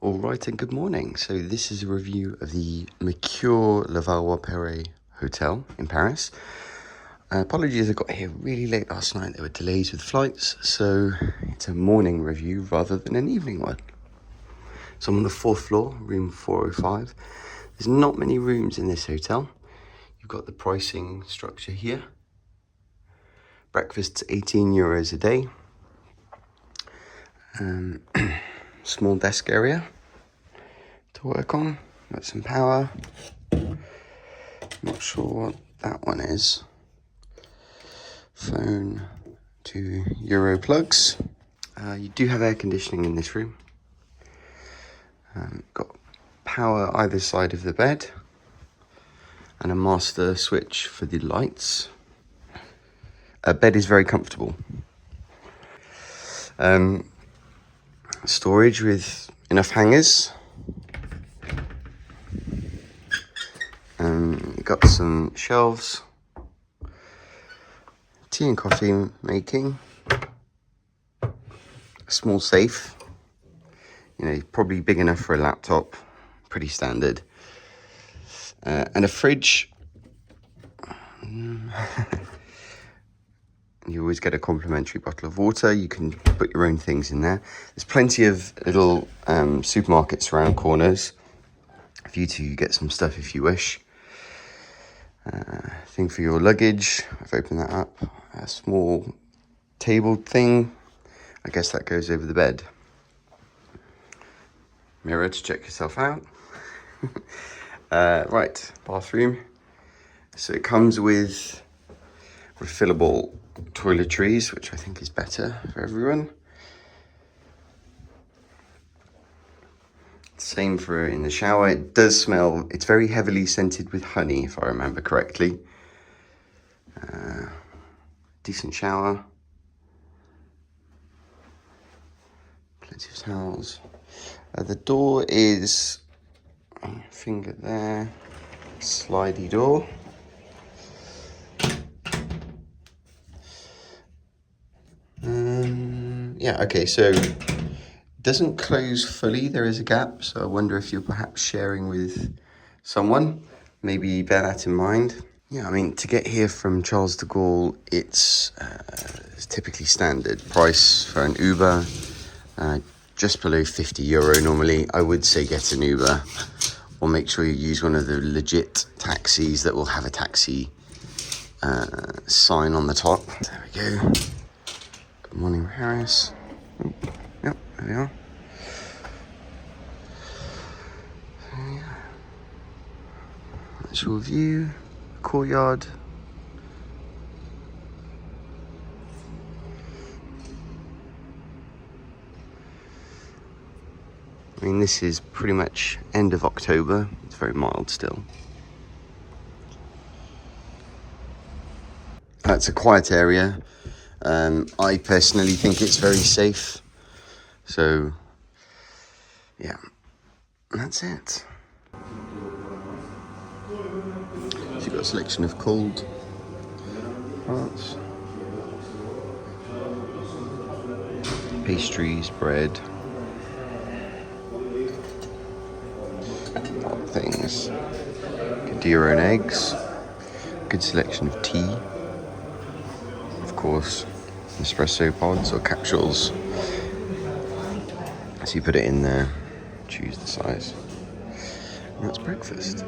All right, and good morning. So this is a review of the Mercure Levallois Perret Hotel in Paris. Apologies, I got here really late last night. There were delays with flights, so it's a morning review rather than an evening one. So I'm on the 4th floor, room 405. There's not many rooms in this hotel. You've got the pricing structure here. Breakfast's €18 a day. Small desk area to work on. Got some power. Not sure what that one is. Phone to Euro plugs. You do have air conditioning in this room. Got power either side of the bed and a master switch for the lights. Bed is very comfortable. Storage with enough hangers. You've got some shelves. Tea and coffee making. A small safe. You know, probably big enough for a laptop. Pretty standard. And a fridge. You always get a complimentary bottle of water. You can put your own things in there. There's plenty of little supermarkets around corners for you to get some stuff if you wish. Thing for your luggage. I've opened that up. A small table thing. I guess that goes over the bed. Mirror to check yourself out. Right, bathroom. So it comes with refillable toiletries, which I think is better for everyone. Same for in the shower. It does smell, it's very heavily scented with honey, if I remember correctly. Decent shower. Plenty of towels. The door is, finger there, slidey door. Yeah, okay, so it doesn't close fully. There is a gap, so I wonder if you're perhaps sharing with someone. Maybe bear that in mind. Yeah, I mean, to get here from Charles de Gaulle, it's typically standard price for an Uber, just below €50 normally. I would say get an Uber, or make sure you use one of the legit taxis that will have a taxi sign on the top. There we go. Good morning, Paris. Oh, yep, there we are. So, yeah. That's your view, courtyard. I mean, this is pretty much end of October. It's very mild still. That's a quiet area. I personally think it's very safe. So, yeah, that's it. So you've got a selection of cold parts, pastries, bread, things. Can do your own eggs. Good selection of tea. Of course, espresso pods or capsules. So you put it in there, choose the size, and that's breakfast.